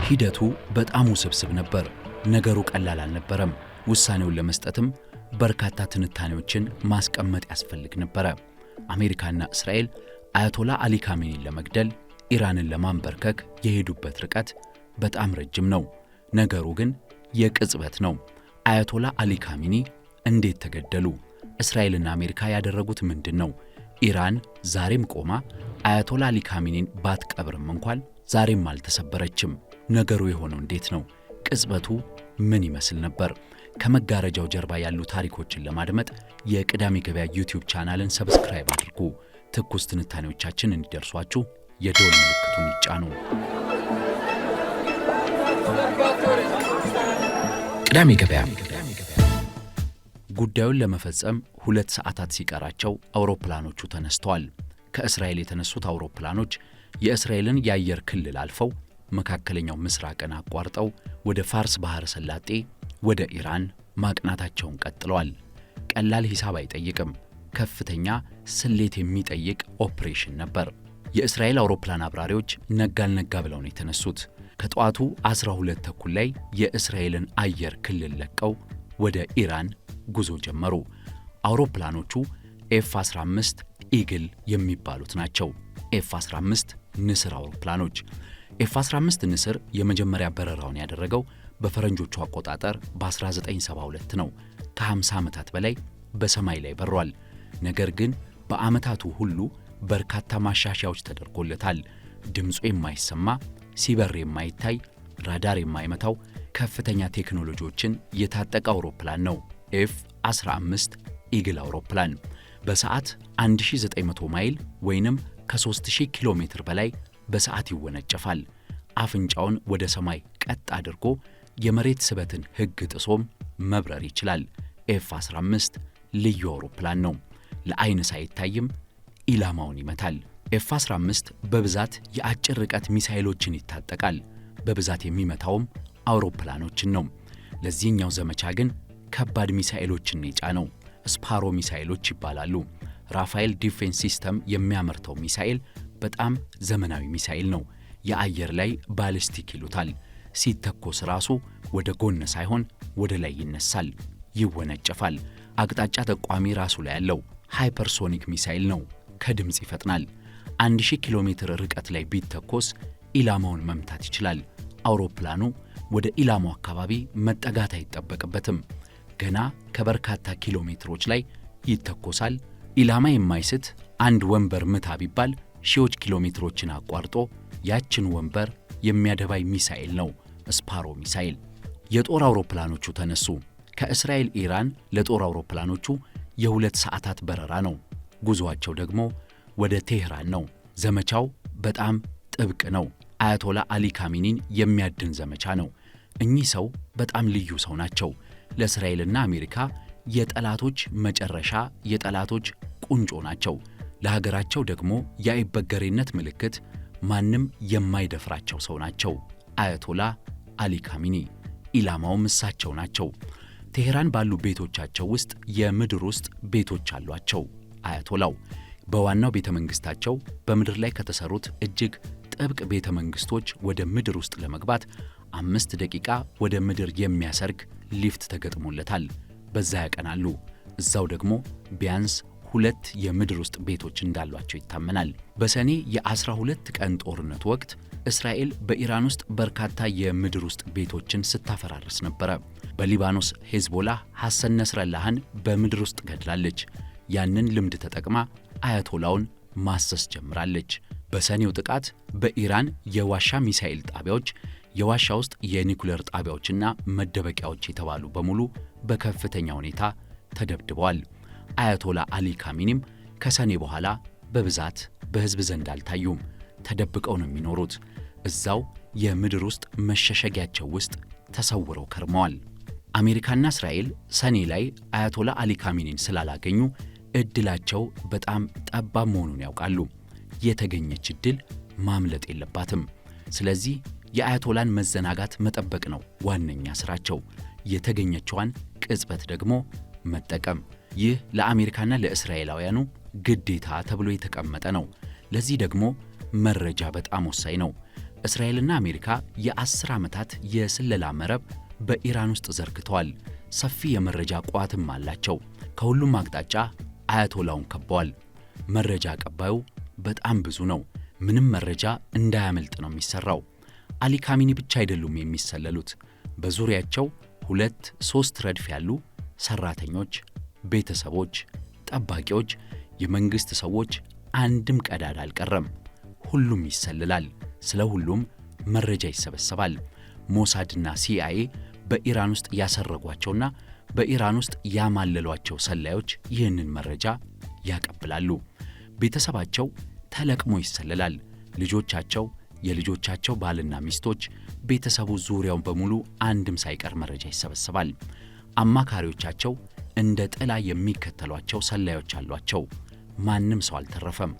ሂደቱ በጣም ውስብስብ ነበር። ነገሩ ቀላል አልነበረም። ውሳኔውን ለመስጠትም በርካታ ትንታኔዎችን ማስቀመጥ ያስፈልግ ነበር። አሜሪካና እስራኤል አያቶላ አሊ ካሜኒን ለመግደል ኢራንን ለማንበርከክ የሄዱበት ርቀት በጣም ረጅም ነው። ነገሩ ግን የቅጽበት ነው። አያቶላ አሊ ካሜኒ እንዴት ተገደሉ? እስራኤልና አሜሪካ ያደረጉት ምንድነው? ኢራን ዛሬም ቆማ አያቶላ አሊ ካሜኒን ባትቀብርም እንኳን ዛሬም አልተሰበረችም። ነገሩ የሆነው እንዴት ነው? ቅጽበቱ ምን ይመስል ነበር? ከመጋረጃው ጀርባ ያሉ ታሪኮችን ለማድመጥ የቅዳሜ ገበያ ዩቲዩብ ቻናልን ሰብስክራይብ አድርጉ። ትኩስ ትንታኔዎቻችን እንዲደርሷችሁ የደወል ምልክቱን ይጫኑ። ቅዳሜ ገበያ። ጉዳዩን ለመፈጸም 2 ሰዓታት ሲቀራቸው አውሮፕላኖቹ ተነስተዋል። ከእስራኤል የተነሱት አውሮፕላኖች የእስራኤልን የአየር ክልል አልፈው መካከለኛው ምስራቅን አቋርጠው ወደ ፋርስ ባህረ ሰላጤ ወደ ኢራን ማቅናታቸውን ቀጥለዋል። ቀላል ሂሳብ አይጠይቅም። ከፍተኛ ስሌት የሚጠይቅ ኦፕሬሽን ነበር። የእስራኤል አውሮፕላን አብራሪዎች ነጋ ብለው ነው የተነሱት። ከጠዋቱ 12 ተኩል ላይ የእስራኤልን አየር ክልል ለቀው ወደ ኢራን ጉዞ ጀመሩ። አውሮፕላኖቹ ኤፍ-15 ኢግል የሚባሉት ናቸው። ኤፍ-15 ንስር አውሮፕላኖች። ኤፍ-15 ንስር የመጀመሪያ በረራውን ያደረገው በፈረንጆቹ አቆጣጠር በ1972 ነው። ከ50 ዓመታት በላይ በሰማይ ላይ በሯል። ነገር ግን በዓመታቱ ሁሉ በርካታ ማሻሻያዎች ተደርጎለታል። ድምፁ የማይሰማ፣ ሲበር የማይታይ፣ ራዳር የማይመታው ከፍተኛ ቴክኖሎጂዎችን የታጠቀ አውሮፕላን ነው ኤፍ-15 ኢግል አውሮፕላን። በሰዓት 1900 ማይል ወይንም ከ3000 ኪሎ ሜትር በላይ በሰዓት ይወነጨፋል። አፍንጫውን ወደ ሰማይ ቀጥ አድርጎ የመሬት ስበትን ሕግ ጥሶም መብረር ይችላል። ኤፍ-15 ልዩ አውሮፕላን ነው። ለዓይን ሳይታይም ኢላማውን ይመታል። ኤፍ-15 በብዛት የአጭር ርቀት ሚሳኤሎችን ይታጠቃል። በብዛት የሚመታውም አውሮፕላኖችን ነው። ለዚህኛው ዘመቻ ግን ከባድ ሚሳኤሎችን የጫነው ስፓሮ ሚሳኤሎች ይባላሉ። ራፋኤል ዲፌንስ ሲስተም የሚያመርተው ሚሳኤል በጣም ዘመናዊ ሚሳኤል ነው። የአየር ላይ ባሊስቲክ ይሉታል። ሲተኮስ ራሱ ወደ ጎን ሳይሆን ወደ ላይ ይነሳል፣ ይወነጨፋል። አቅጣጫ ጠቋሚ ራሱ ላይ ያለው ሃይፐርሶኒክ ሚሳኤል ነው። ከድምፅ ይፈጥናል። 1000 ኪሎ ሜትር ርቀት ላይ ቢተኮስ ኢላማውን መምታት ይችላል። አውሮፕላኑ ወደ ኢላማው አካባቢ መጠጋት አይጠበቅበትም። ገና ከበርካታ ኪሎ ሜትሮች ላይ ይተኮሳል። ኢላማ የማይስት አንድ ወንበር ምታ ቢባል ሺዎች ኪሎ ሜትሮችን አቋርጦ ያችን ወንበር የሚያደባይ ሚሳኤል ነው ስፓሮ ሚሳኤል። የጦር አውሮፕላኖቹ ተነሱ። ከእስራኤል ኢራን ለጦር አውሮፕላኖቹ የ2 ሰዓታት በረራ ነው። ጉዞአቸው ደግሞ ወደ ቴህራን ነው። ዘመቻው በጣም ጥብቅ ነው። አያቶላ አሊ ካሜኒን የሚያድን ዘመቻ ነው። እኚህ ሰው በጣም ልዩ ሰው ናቸው። ለእስራኤልና አሜሪካ የጠላቶች መጨረሻ፣ የጠላቶች ቁንጮ ናቸው። ለሀገራቸው ደግሞ የአይበገሬነት ምልክት፣ ማንም የማይደፍራቸው ሰው ናቸው። አያቶላ አሊ ካሜኒ ኢላማውም እሳቸው ናቸው። ቴህራን ባሉ ቤቶቻቸው ውስጥ የምድር ውስጥ ቤቶች አሏቸው። አያቶላው በዋናው ቤተ መንግሥታቸው በምድር ላይ ከተሰሩት እጅግ ጥብቅ ቤተ መንግሥቶች ወደ ምድር ውስጥ ለመግባት 5 ደቂቃ ወደ ምድር የሚያሰርግ ሊፍት ተገጥሞለታል። በዛ ያቀናሉ። እዛው ደግሞ ቢያንስ 2 የምድር ውስጥ ቤቶች እንዳሏቸው ይታመናል። በሰኔ የ12 ቀን ጦርነት ወቅት እስራኤል በኢራን ውስጥ በርካታ የምድር ውስጥ ቤቶችን ስታፈራርስ ነበረ። በሊባኖስ ሄዝቦላህ ሐሰን ነስረላህን በምድር ውስጥ ገድላለች። ያንን ልምድ ተጠቅማ አያቶላውን ማሰስ ጀምራለች። በሰኔው ጥቃት በኢራን የዋሻ ሚሳኤል ጣቢያዎች፣ የዋሻ ውስጥ የኒኩሌር ጣቢያዎችና መደበቂያዎች የተባሉ በሙሉ በከፍተኛ ሁኔታ ተደብድበዋል። አያቶላ አሊ ካሜኒም ከሰኔ በኋላ በብዛት በሕዝብ ዘንድ አልታዩም። ተደብቀው ነው የሚኖሩት። እዛው የምድር ውስጥ መሸሸጊያቸው ውስጥ ተሰውረው ከርመዋል። አሜሪካና እስራኤል ሰኔ ላይ አያቶላ አሊ ካሜኒን ስላላገኙ ዕድላቸው በጣም ጠባብ መሆኑን ያውቃሉ። የተገኘች ዕድል ማምለጥ የለባትም። ስለዚህ የአያቶላን መዘናጋት መጠበቅ ነው ዋነኛ ሥራቸው። የተገኘችዋን ቅጽበት ደግሞ መጠቀም። ይህ ለአሜሪካና ለእስራኤላውያኑ ግዴታ ተብሎ የተቀመጠ ነው። ለዚህ ደግሞ መረጃ በጣም ወሳኝ ነው። እስራኤልና አሜሪካ የ10 ዓመታት የስለላ መረብ በኢራን ውስጥ ዘርግተዋል። ሰፊ የመረጃ ቋትም አላቸው። ከሁሉም አቅጣጫ አያቶላውን ከበዋል። መረጃ አቀባዩ በጣም ብዙ ነው። ምንም መረጃ እንዳያመልጥ ነው የሚሰራው። አሊ ካሚኒ ብቻ አይደሉም የሚሰለሉት። በዙሪያቸው 2-3 ረድፍ ያሉ ሰራተኞች፣ ቤተሰቦች፣ ጠባቂዎች፣ የመንግስት ሰዎች፣ አንድም ቀዳዳ አልቀረም። ሁሉም ይሰልላል። ስለ ሁሉም መረጃ ይሰበሰባል። ሞሳድና ሲአይኤ በኢራን ውስጥ ያሰረጓቸውና በኢራን ውስጥ ያማለሏቸው ሰላዮች ይህንን መረጃ ያቀብላሉ። ቤተሰባቸው ተለቅሞ ይሰለላል። ልጆቻቸው፣ የልጆቻቸው ባልና ሚስቶች፣ ቤተሰቡ ዙሪያውን በሙሉ አንድም ሳይቀር መረጃ ይሰበሰባል። አማካሪዎቻቸው እንደ ጥላ የሚከተሏቸው ሰላዮች አሏቸው። ማንም ሰው አልተረፈም።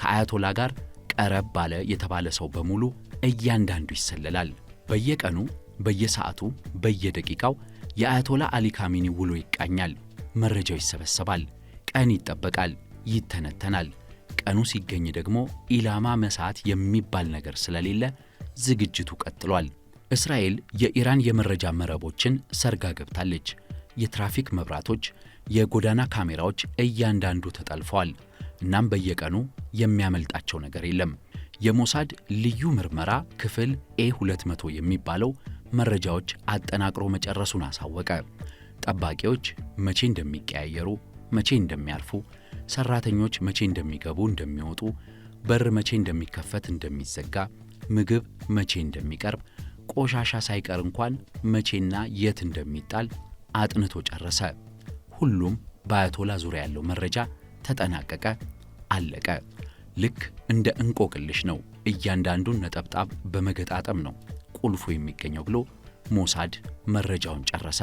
ከአያቶላ ጋር ቀረብ ባለ የተባለ ሰው በሙሉ እያንዳንዱ ይሰለላል። በየቀኑ፣ በየሰዓቱ፣ በየደቂቃው የአያቶላ አሊ ካሚኒ ውሎ ይቃኛል። መረጃው ይሰበሰባል። ቀን ይጠበቃል፣ ይተነተናል። ቀኑ ሲገኝ ደግሞ ኢላማ መሳት የሚባል ነገር ስለሌለ ዝግጅቱ ቀጥሏል። እስራኤል የኢራን የመረጃ መረቦችን ሰርጋ ገብታለች። የትራፊክ መብራቶች፣ የጎዳና ካሜራዎች እያንዳንዱ ተጠልፈዋል። እናም በየቀኑ የሚያመልጣቸው ነገር የለም። የሞሳድ ልዩ ምርመራ ክፍል A200 የሚባለው መረጃዎች አጠናቅሮ መጨረሱን አሳወቀ። ጠባቂዎች መቼ እንደሚቀያየሩ፣ መቼ እንደሚያልፉ፣ ሰራተኞች መቼ እንደሚገቡ እንደሚወጡ፣ በር መቼ እንደሚከፈት እንደሚዘጋ፣ ምግብ መቼ እንደሚቀርብ፣ ቆሻሻ ሳይቀር እንኳን መቼና የት እንደሚጣል አጥንቶ ጨረሰ። ሁሉም በአያቶላ ዙሪያ ያለው መረጃ ተጠናቀቀ፣ አለቀ። ልክ እንደ እንቆቅልሽ ነው። እያንዳንዱን ነጠብጣብ በመገጣጠም ነው ቁልፉ የሚገኘው ብሎ ሞሳድ መረጃውን ጨረሰ።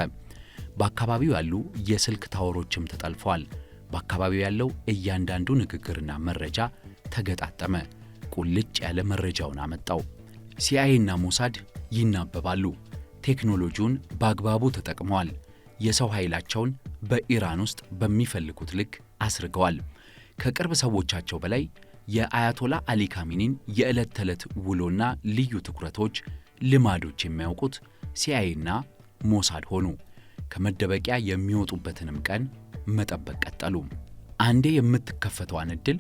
በአካባቢው ያሉ የስልክ ታወሮችም ተጠልፈዋል። በአካባቢው ያለው እያንዳንዱ ንግግርና መረጃ ተገጣጠመ። ቁልጭ ያለ መረጃውን አመጣው። ሲአይኤና ሞሳድ ይናበባሉ። ቴክኖሎጂውን በአግባቡ ተጠቅመዋል። የሰው ኃይላቸውን በኢራን ውስጥ በሚፈልጉት ልክ አስርገዋል። ከቅርብ ሰዎቻቸው በላይ የአያቶላ አሊ ካሚኒን የዕለት ተዕለት ውሎና ልዩ ትኩረቶች፣ ልማዶች የሚያውቁት ሲአይኤና ሞሳድ ሆኑ። ከመደበቂያ የሚወጡበትንም ቀን መጠበቅ ቀጠሉ። አንዴ የምትከፈተዋን ዕድል፣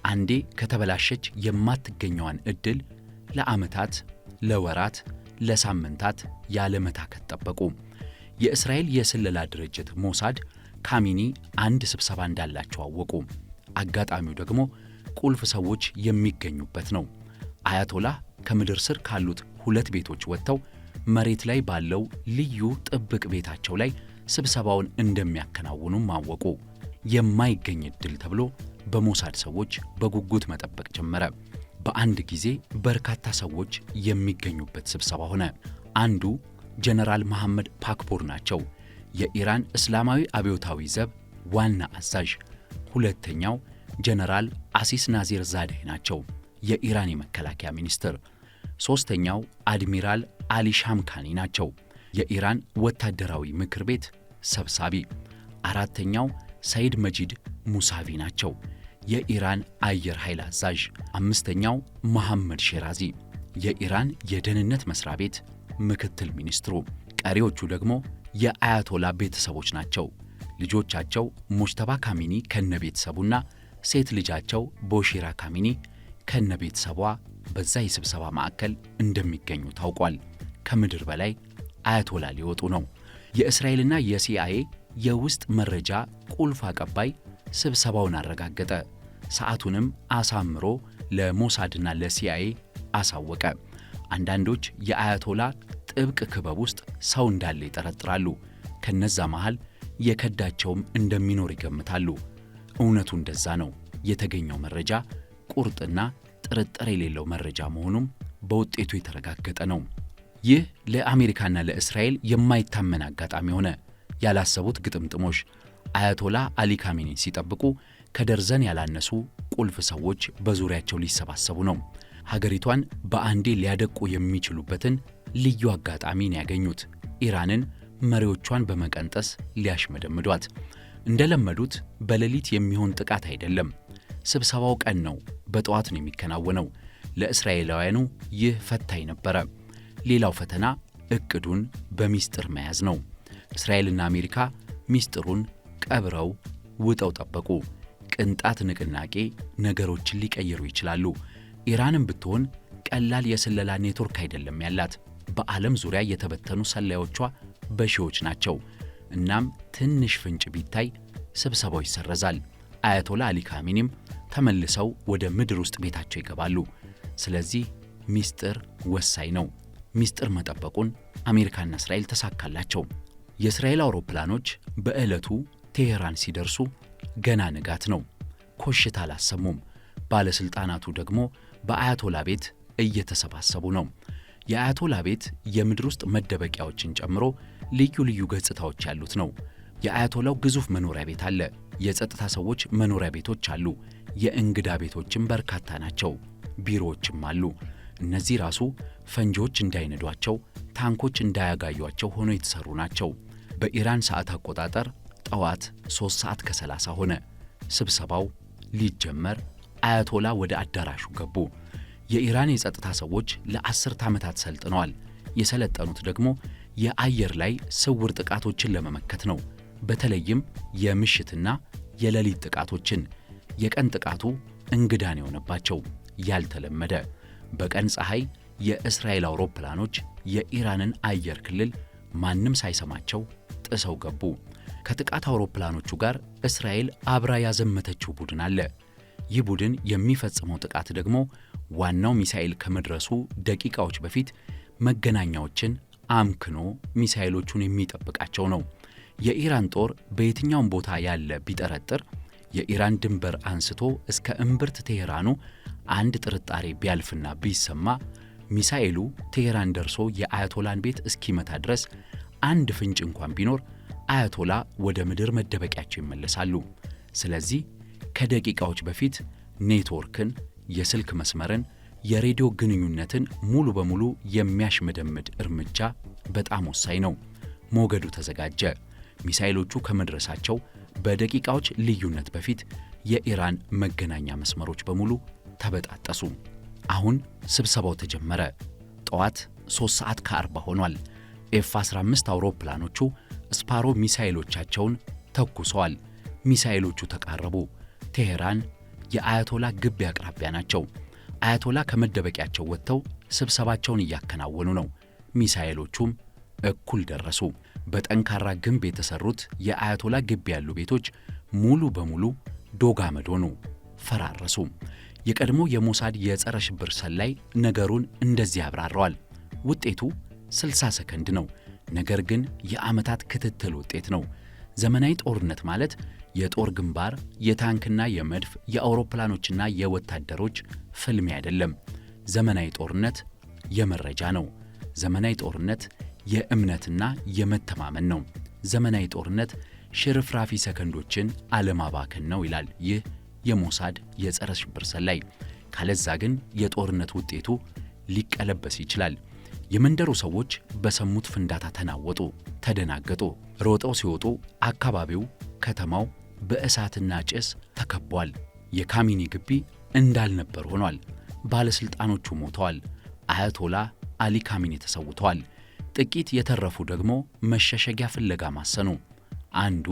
አንዴ ከተበላሸች የማትገኘዋን ዕድል ለዓመታት፣ ለወራት፣ ለሳምንታት ያለመታከት ጠበቁ። የእስራኤል የስለላ ድርጅት ሞሳድ ካሚኒ አንድ ስብሰባ እንዳላቸው አወቁ። አጋጣሚው ደግሞ ቁልፍ ሰዎች የሚገኙበት ነው። አያቶላህ ከምድር ስር ካሉት 2 ቤቶች ወጥተው መሬት ላይ ባለው ልዩ ጥብቅ ቤታቸው ላይ ስብሰባውን እንደሚያከናውኑም አወቁ። የማይገኝ ዕድል ተብሎ በሞሳድ ሰዎች በጉጉት መጠበቅ ጀመረ። በአንድ ጊዜ በርካታ ሰዎች የሚገኙበት ስብሰባ ሆነ። አንዱ ጀነራል መሐመድ ፓክፖር ናቸው፣ የኢራን እስላማዊ አብዮታዊ ዘብ ዋና አዛዥ። ሁለተኛው ጀነራል አሲስ ናዚር ዛዴህ ናቸው፣ የኢራን የመከላከያ ሚኒስትር። ሦስተኛው አድሚራል አሊ ሻምካኒ ናቸው፣ የኢራን ወታደራዊ ምክር ቤት ሰብሳቢ። አራተኛው ሰይድ መጂድ ሙሳቪ ናቸው፣ የኢራን አየር ኃይል አዛዥ። አምስተኛው መሐመድ ሼራዚ፣ የኢራን የደህንነት መስሪያ ቤት ምክትል ሚኒስትሩ። ቀሪዎቹ ደግሞ የአያቶላ ቤተሰቦች ናቸው። ልጆቻቸው ሙጅተባ ካሚኒ ከነቤተሰቡና ሴት ልጃቸው ቦሺራ ካሚኒ ከነቤተሰቧ በዛ የስብሰባ ማዕከል እንደሚገኙ ታውቋል። ከምድር በላይ አያቶላ ሊወጡ ነው። የእስራኤልና የሲአይኤ የውስጥ መረጃ ቁልፍ አቀባይ ስብሰባውን አረጋገጠ። ሰዓቱንም አሳምሮ ለሞሳድና ለሲአይኤ አሳወቀ። አንዳንዶች የአያቶላ ጥብቅ ክበብ ውስጥ ሰው እንዳለ ይጠረጥራሉ። ከነዛ መሃል የከዳቸውም እንደሚኖር ይገምታሉ። እውነቱ እንደዛ ነው። የተገኘው መረጃ ቁርጥና ጥርጥር የሌለው መረጃ መሆኑም በውጤቱ የተረጋገጠ ነው። ይህ ለአሜሪካና ለእስራኤል የማይታመን አጋጣሚ ሆነ። ያላሰቡት ግጥምጥሞሽ። አያቶላ አሊ ካሚኒን ሲጠብቁ ከደርዘን ያላነሱ ቁልፍ ሰዎች በዙሪያቸው ሊሰባሰቡ ነው። ሀገሪቷን በአንዴ ሊያደቁ የሚችሉበትን ልዩ አጋጣሚን ያገኙት። ኢራንን መሪዎቿን በመቀንጠስ ሊያሽመደምዷት። እንደለመዱት በሌሊት የሚሆን ጥቃት አይደለም። ስብሰባው ቀን ነው፣ በጠዋት ነው የሚከናወነው። ለእስራኤላውያኑ ይህ ፈታኝ ነበረ። ሌላው ፈተና እቅዱን በሚስጥር መያዝ ነው። እስራኤልና አሜሪካ ሚስጥሩን ቀብረው ውጠው ጠበቁ። ቅንጣት ንቅናቄ ነገሮችን ሊቀይሩ ይችላሉ። ኢራንም ብትሆን ቀላል የስለላ ኔትወርክ አይደለም ያላት። በዓለም ዙሪያ የተበተኑ ሰላዮቿ በሺዎች ናቸው። እናም ትንሽ ፍንጭ ቢታይ ስብሰባው ይሰረዛል። አያቶላ አሊ ካሚኒም ተመልሰው ወደ ምድር ውስጥ ቤታቸው ይገባሉ። ስለዚህ ሚስጥር ወሳኝ ነው። ሚስጥር መጠበቁን አሜሪካና እስራኤል ተሳካላቸው። የእስራኤል አውሮፕላኖች በዕለቱ ቴሄራን ሲደርሱ ገና ንጋት ነው። ኮሽታ አላሰሙም። ባለሥልጣናቱ ደግሞ በአያቶላ ቤት እየተሰባሰቡ ነው። የአያቶላ ቤት የምድር ውስጥ መደበቂያዎችን ጨምሮ ልዩ ልዩ ገጽታዎች ያሉት ነው። የአያቶላው ግዙፍ መኖሪያ ቤት አለ። የጸጥታ ሰዎች መኖሪያ ቤቶች አሉ። የእንግዳ ቤቶችም በርካታ ናቸው። ቢሮዎችም አሉ። እነዚህ ራሱ ፈንጂዎች እንዳይነዷቸው፣ ታንኮች እንዳያጋዩቸው ሆኖ የተሰሩ ናቸው። በኢራን ሰዓት አቆጣጠር ጠዋት 3 ሰዓት ከ30 ሆነ። ስብሰባው ሊጀመር አያቶላ ወደ አዳራሹ ገቡ። የኢራን የጸጥታ ሰዎች ለ10 ዓመታት ሰልጥነዋል። የሰለጠኑት ደግሞ የአየር ላይ ስውር ጥቃቶችን ለመመከት ነው። በተለይም የምሽትና የሌሊት ጥቃቶችን። የቀን ጥቃቱ እንግዳን የሆነባቸው ያልተለመደ። በቀን ፀሐይ የእስራኤል አውሮፕላኖች የኢራንን አየር ክልል ማንም ሳይሰማቸው ጥሰው ገቡ። ከጥቃት አውሮፕላኖቹ ጋር እስራኤል አብራ ያዘመተችው ቡድን አለ። ይህ ቡድን የሚፈጽመው ጥቃት ደግሞ ዋናው ሚሳኤል ከመድረሱ ደቂቃዎች በፊት መገናኛዎችን አምክኖ ሚሳኤሎቹን የሚጠብቃቸው ነው። የኢራን ጦር በየትኛውም ቦታ ያለ ቢጠረጥር የኢራን ድንበር አንስቶ እስከ እምብርት ቴሄራኑ አንድ ጥርጣሬ ቢያልፍና ቢሰማ ሚሳኤሉ ቴሄራን ደርሶ የአያቶላን ቤት እስኪመታ ድረስ አንድ ፍንጭ እንኳን ቢኖር አያቶላ ወደ ምድር መደበቂያቸው ይመለሳሉ። ስለዚህ ከደቂቃዎች በፊት ኔትወርክን፣ የስልክ መስመርን፣ የሬዲዮ ግንኙነትን ሙሉ በሙሉ የሚያሽመደምድ እርምጃ በጣም ወሳኝ ነው። ሞገዱ ተዘጋጀ። ሚሳኤሎቹ ከመድረሳቸው በደቂቃዎች ልዩነት በፊት የኢራን መገናኛ መስመሮች በሙሉ ተበጣጠሱ። አሁን ስብሰባው ተጀመረ። ጠዋት 3 ሰዓት ከ40 ሆኗል። ኤፍ-15 አውሮፕላኖቹ ስፓሮ ሚሳኤሎቻቸውን ተኩሰዋል። ሚሳኤሎቹ ተቃረቡ። ቴሄራን የአያቶላ ግቢ አቅራቢያ ናቸው። አያቶላ ከመደበቂያቸው ወጥተው ስብሰባቸውን እያከናወኑ ነው። ሚሳኤሎቹም እኩል ደረሱ። በጠንካራ ግንብ የተሰሩት የአያቶላ ግቢ ያሉ ቤቶች ሙሉ በሙሉ ዶግ አመድ ሆኑ፣ ፈራረሱ። የቀድሞ የሞሳድ የጸረ ሽብር ሰላይ ነገሩን እንደዚህ ያብራራዋል። ውጤቱ 60 ሰከንድ ነው፣ ነገር ግን የዓመታት ክትትል ውጤት ነው። ዘመናዊ ጦርነት ማለት የጦር ግንባር፣ የታንክና የመድፍ፣ የአውሮፕላኖችና የወታደሮች ፍልሚያ አይደለም። ዘመናዊ ጦርነት የመረጃ ነው። ዘመናዊ ጦርነት የእምነትና የመተማመን ነው። ዘመናዊ ጦርነት ሽርፍራፊ ሰከንዶችን አለማባከን ነው ይላል ይህ የሞሳድ የጸረ ሽብር ሰላይ። ካለዛ ግን የጦርነት ውጤቱ ሊቀለበስ ይችላል። የመንደሩ ሰዎች በሰሙት ፍንዳታ ተናወጡ፣ ተደናገጡ። ሮጠው ሲወጡ አካባቢው፣ ከተማው በእሳትና ጭስ ተከቧል። የካሚኒ ግቢ እንዳልነበር ሆኗል። ባለሥልጣኖቹ ሞተዋል። አያቶላ አሊ ካሚኒ ተሰውተዋል። ጥቂት የተረፉ ደግሞ መሸሸጊያ ፍለጋ ማሰኑ። አንዱ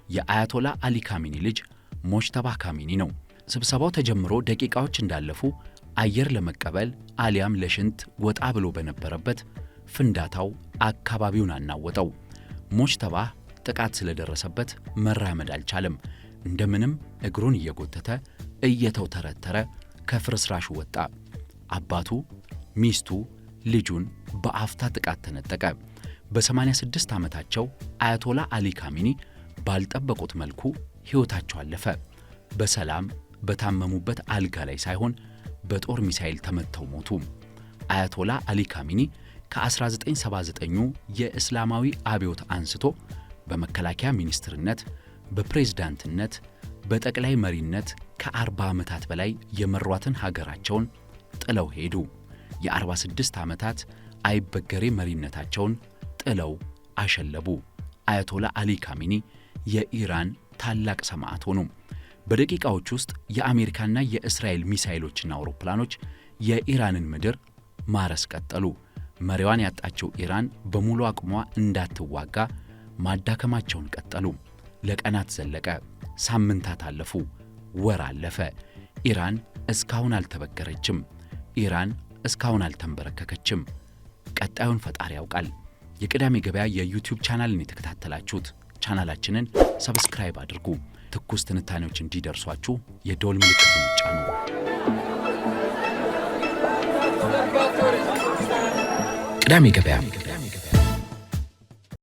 የአያቶላ አሊ ካሚኒ ልጅ ሞጅተባ ካሚኒ ነው። ስብሰባው ተጀምሮ ደቂቃዎች እንዳለፉ አየር ለመቀበል አሊያም ለሽንት ወጣ ብሎ በነበረበት ፍንዳታው አካባቢውን አናወጠው። ሞጅተባ ጥቃት ስለደረሰበት መራመድ አልቻለም። እንደምንም እግሩን እየጎተተ እየተውተረተረ ከፍርስራሹ ወጣ። አባቱ፣ ሚስቱ፣ ልጁን በአፍታ ጥቃት ተነጠቀ። በ86 ዓመታቸው አያቶላ አሊ ካሚኒ ባልጠበቁት መልኩ ሕይወታቸው አለፈ። በሰላም በታመሙበት አልጋ ላይ ሳይሆን በጦር ሚሳኤል ተመተው ሞቱ። አያቶላ አሊ ካሚኒ ከ1979ኙ የእስላማዊ አብዮት አንስቶ በመከላከያ ሚኒስትርነት፣ በፕሬዝዳንትነት፣ በጠቅላይ መሪነት ከ40 ዓመታት በላይ የመሯትን ሀገራቸውን ጥለው ሄዱ። የ46 ዓመታት አይበገሬ መሪነታቸውን ጥለው አሸለቡ። አያቶላ አሊ ካሚኒ የኢራን ታላቅ ሰማዕት ሆኑ። በደቂቃዎች ውስጥ የአሜሪካና የእስራኤል ሚሳኤሎችና አውሮፕላኖች የኢራንን ምድር ማረስ ቀጠሉ። መሪዋን ያጣችው ኢራን በሙሉ አቅሟ እንዳትዋጋ ማዳከማቸውን ቀጠሉ። ለቀናት ዘለቀ። ሳምንታት አለፉ። ወር አለፈ። ኢራን እስካሁን አልተበገረችም። ኢራን እስካሁን አልተንበረከከችም። ቀጣዩን ፈጣሪ ያውቃል። የቅዳሜ ገበያ የዩቲዩብ ቻናልን የተከታተላችሁት፣ ቻናላችንን ሰብስክራይብ አድርጉ። ትኩስ ትንታኔዎች እንዲደርሷችሁ የደወል ምልክቱን ጫኑ። ቅዳሜ ገበያ